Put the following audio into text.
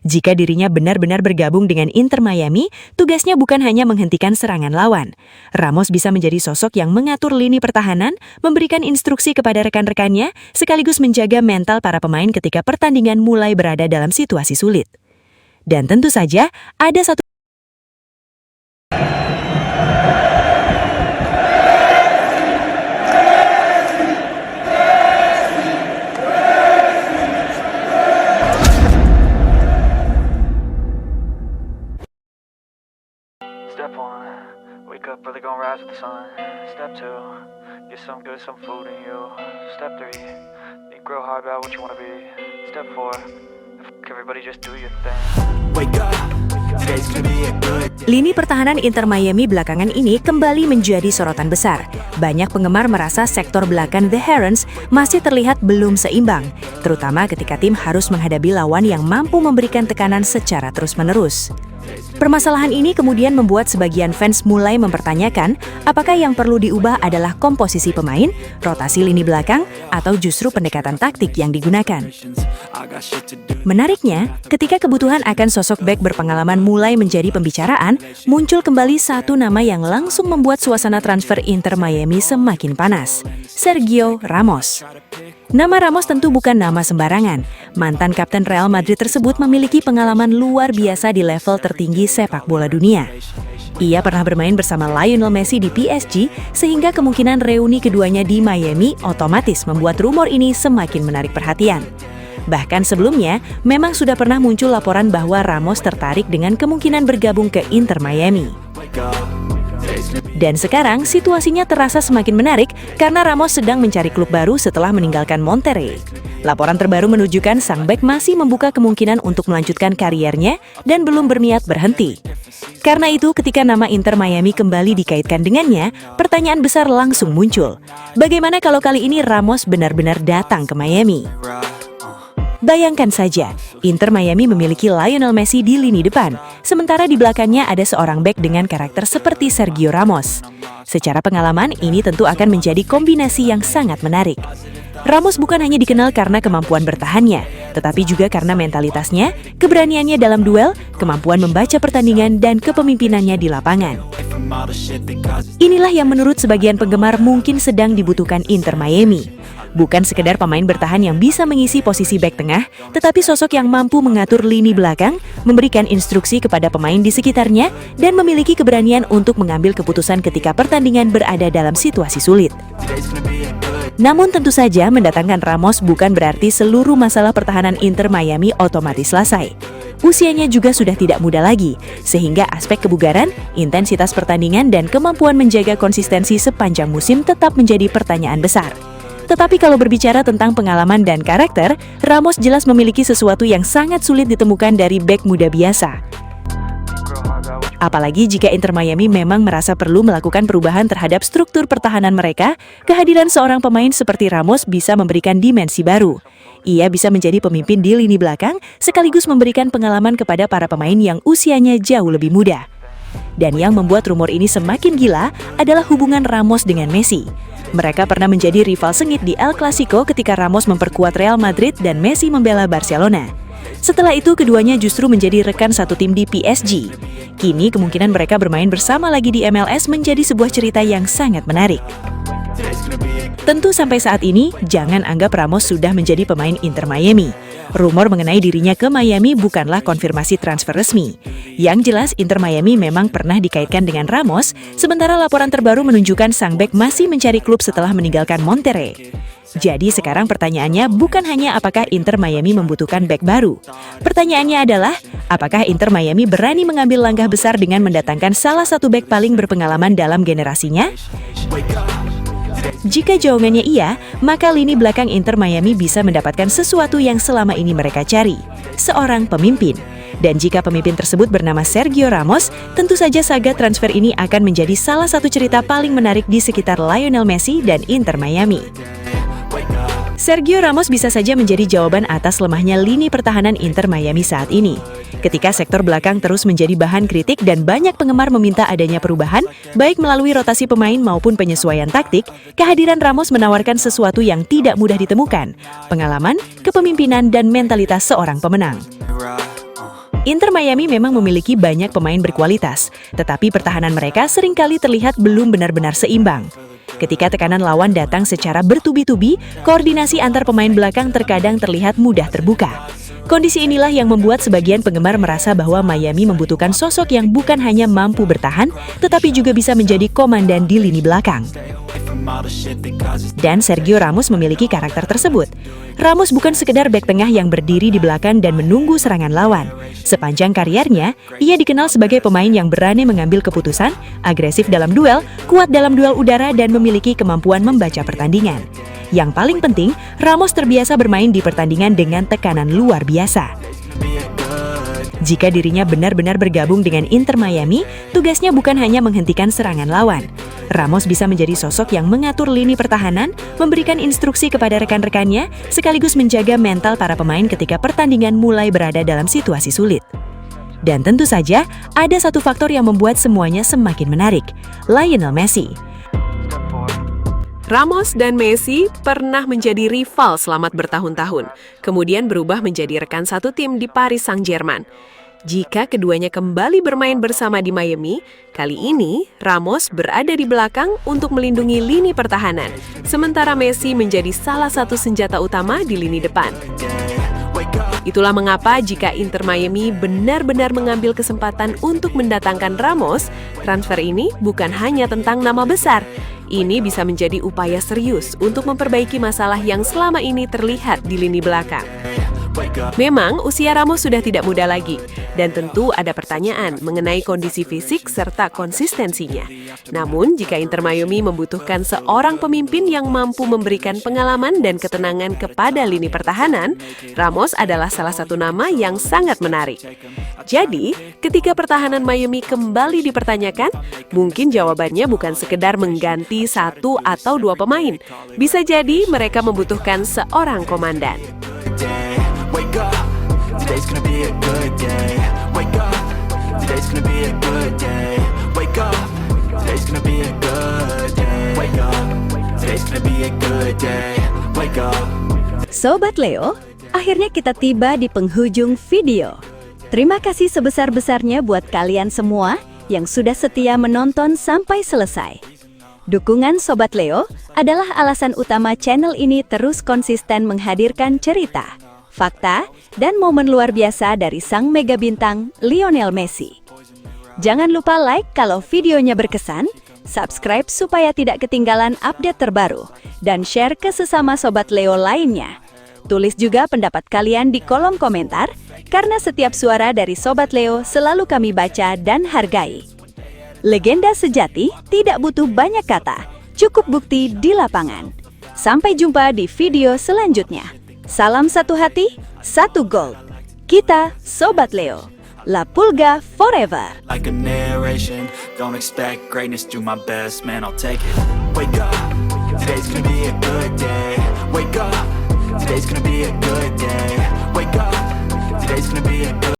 Jika dirinya benar-benar bergabung dengan Inter Miami, tugasnya bukan hanya menghentikan serangan lawan. Ramos bisa menjadi sosok yang mengatur lini pertahanan, memberikan instruksi kepada rekan-rekannya, sekaligus menjaga mental para pemain ketika pertandingan mulai berada dalam situasi sulit. Dan tentu saja, ada satu Step 1, wake up early, gonna rise with the sun. Step 2, get some good, some food in you. Step 3, think real hard about what you wanna be. Step 4, everybody just do your thing. Wake up, today's gonna be a good day. Lini pertahanan Inter Miami belakangan ini kembali menjadi sorotan besar. Banyak penggemar merasa sektor belakang The Herons masih terlihat belum seimbang, terutama ketika tim harus menghadapi lawan yang mampu memberikan tekanan secara terus-menerus. Permasalahan ini kemudian membuat sebagian fans mulai mempertanyakan apakah yang perlu diubah adalah komposisi pemain, rotasi lini belakang, atau justru pendekatan taktik yang digunakan. Menariknya, ketika kebutuhan akan sosok bek berpengalaman mulai menjadi pembicaraan, muncul kembali satu nama yang langsung membuat suasana transfer Inter Miami semakin panas, Sergio Ramos. Nama Ramos tentu bukan nama sembarangan. Mantan kapten Real Madrid tersebut memiliki pengalaman luar biasa di level tertinggi sepak bola dunia. Ia pernah bermain bersama Lionel Messi di PSG, sehingga kemungkinan reuni keduanya di Miami otomatis membuat rumor ini semakin menarik perhatian. Bahkan sebelumnya, memang sudah pernah muncul laporan bahwa Ramos tertarik dengan kemungkinan bergabung ke Inter Miami. Dan sekarang situasinya terasa semakin menarik karena Ramos sedang mencari klub baru setelah meninggalkan Monterrey. Laporan terbaru menunjukkan sang bek masih membuka kemungkinan untuk melanjutkan kariernya dan belum berniat berhenti. Karena itu, ketika nama Inter Miami kembali dikaitkan dengannya, pertanyaan besar langsung muncul. Bagaimana kalau kali ini Ramos benar-benar datang ke Miami? Bayangkan saja, Inter Miami memiliki Lionel Messi di lini depan, sementara di belakangnya ada seorang bek dengan karakter seperti Sergio Ramos. Secara pengalaman, ini tentu akan menjadi kombinasi yang sangat menarik. Ramos bukan hanya dikenal karena kemampuan bertahannya, tetapi juga karena mentalitasnya, keberaniannya dalam duel, kemampuan membaca pertandingan, dan kepemimpinannya di lapangan. Inilah yang menurut sebagian penggemar mungkin sedang dibutuhkan Inter Miami. Bukan sekedar pemain bertahan yang bisa mengisi posisi bek tengah, tetapi sosok yang mampu mengatur lini belakang, memberikan instruksi kepada pemain di sekitarnya, dan memiliki keberanian untuk mengambil keputusan ketika pertandingan berada dalam situasi sulit. Namun tentu saja mendatangkan Ramos bukan berarti seluruh masalah pertahanan Inter Miami otomatis selesai. Usianya juga sudah tidak muda lagi, sehingga aspek kebugaran, intensitas pertandingan, dan kemampuan menjaga konsistensi sepanjang musim tetap menjadi pertanyaan besar. Tetapi kalau berbicara tentang pengalaman dan karakter, Ramos jelas memiliki sesuatu yang sangat sulit ditemukan dari bek muda biasa. Apalagi jika Inter Miami memang merasa perlu melakukan perubahan terhadap struktur pertahanan mereka, kehadiran seorang pemain seperti Ramos bisa memberikan dimensi baru. Ia bisa menjadi pemimpin di lini belakang, sekaligus memberikan pengalaman kepada para pemain yang usianya jauh lebih muda. Dan yang membuat rumor ini semakin gila adalah hubungan Ramos dengan Messi. Mereka pernah menjadi rival sengit di El Clasico ketika Ramos memperkuat Real Madrid dan Messi membela Barcelona. Setelah itu, keduanya justru menjadi rekan satu tim di PSG. Kini, kemungkinan mereka bermain bersama lagi di MLS menjadi sebuah cerita yang sangat menarik. Tentu sampai saat ini, jangan anggap Ramos sudah menjadi pemain Inter Miami. Rumor mengenai dirinya ke Miami bukanlah konfirmasi transfer resmi. Yang jelas, Inter Miami memang pernah dikaitkan dengan Ramos, sementara laporan terbaru menunjukkan sang bek masih mencari klub setelah meninggalkan Monterrey. Jadi sekarang pertanyaannya bukan hanya apakah Inter Miami membutuhkan bek baru. Pertanyaannya adalah, apakah Inter Miami berani mengambil langkah besar dengan mendatangkan salah satu bek paling berpengalaman dalam generasinya? Jika jawabannya iya, maka lini belakang Inter Miami bisa mendapatkan sesuatu yang selama ini mereka cari, seorang pemimpin. Dan jika pemimpin tersebut bernama Sergio Ramos, tentu saja saga transfer ini akan menjadi salah satu cerita paling menarik di sekitar Lionel Messi dan Inter Miami. Sergio Ramos bisa saja menjadi jawaban atas lemahnya lini pertahanan Inter Miami saat ini. Ketika sektor belakang terus menjadi bahan kritik dan banyak penggemar meminta adanya perubahan, baik melalui rotasi pemain maupun penyesuaian taktik, kehadiran Ramos menawarkan sesuatu yang tidak mudah ditemukan, pengalaman, kepemimpinan, dan mentalitas seorang pemenang. Inter Miami memang memiliki banyak pemain berkualitas, tetapi pertahanan mereka seringkali terlihat belum benar-benar seimbang. Ketika tekanan lawan datang secara bertubi-tubi, koordinasi antar pemain belakang terkadang terlihat mudah terbuka. Kondisi inilah yang membuat sebagian penggemar merasa bahwa Miami membutuhkan sosok yang bukan hanya mampu bertahan, tetapi juga bisa menjadi komandan di lini belakang. Dan Sergio Ramos memiliki karakter tersebut. Ramos bukan sekedar bek tengah yang berdiri di belakang dan menunggu serangan lawan. Sepanjang kariernya, ia dikenal sebagai pemain yang berani mengambil keputusan, agresif dalam duel, kuat dalam duel udara, dan memiliki kemampuan membaca pertandingan. Yang paling penting, Ramos terbiasa bermain di pertandingan dengan tekanan luar biasa. Jika dirinya benar-benar bergabung dengan Inter Miami, tugasnya bukan hanya menghentikan serangan lawan. Ramos bisa menjadi sosok yang mengatur lini pertahanan, memberikan instruksi kepada rekan-rekannya, sekaligus menjaga mental para pemain ketika pertandingan mulai berada dalam situasi sulit. Dan tentu saja, ada satu faktor yang membuat semuanya semakin menarik, Lionel Messi. Ramos dan Messi pernah menjadi rival selama bertahun-tahun, kemudian berubah menjadi rekan satu tim di Paris Saint-Germain. Jika keduanya kembali bermain bersama di Miami, kali ini Ramos berada di belakang untuk melindungi lini pertahanan, sementara Messi menjadi salah satu senjata utama di lini depan. Itulah mengapa jika Inter Miami benar-benar mengambil kesempatan untuk mendatangkan Ramos, transfer ini bukan hanya tentang nama besar. Ini bisa menjadi upaya serius untuk memperbaiki masalah yang selama ini terlihat di lini belakang. Memang usia Ramos sudah tidak muda lagi, dan tentu ada pertanyaan mengenai kondisi fisik serta konsistensinya. Namun, jika Inter Miami membutuhkan seorang pemimpin yang mampu memberikan pengalaman dan ketenangan kepada lini pertahanan, Ramos adalah salah satu nama yang sangat menarik. Jadi, ketika pertahanan Miami kembali dipertanyakan, mungkin jawabannya bukan sekedar mengganti satu atau dua pemain. Bisa jadi mereka membutuhkan seorang komandan. Wake up, today's gonna be a good day. Wake up, today's gonna be a good day. Wake up, today's gonna be a good day. Wake up, today's gonna be a good day. Wake up. Sobat Leo, akhirnya kita tiba di penghujung video. Terima kasih sebesar-besarnya buat kalian semua yang sudah setia menonton sampai selesai. Dukungan Sobat Leo adalah alasan utama channel ini terus konsisten menghadirkan cerita, fakta, dan momen luar biasa dari sang mega bintang Lionel Messi. Jangan lupa like kalau videonya berkesan, subscribe supaya tidak ketinggalan update terbaru, dan share ke sesama Sobat Leo lainnya. Tulis juga pendapat kalian di kolom komentar, karena setiap suara dari Sobat Leo selalu kami baca dan hargai. Legenda sejati tidak butuh banyak kata, cukup bukti di lapangan. Sampai jumpa di video selanjutnya. Salam satu hati, satu gold. Kita Sobat Leo. La Pulga forever. Like a narration, don't expect greatness, do my best, man, I'll take it. Wake up, today's gonna be a good day. Wake up, today's gonna be a good day. Wake up, today's gonna be a good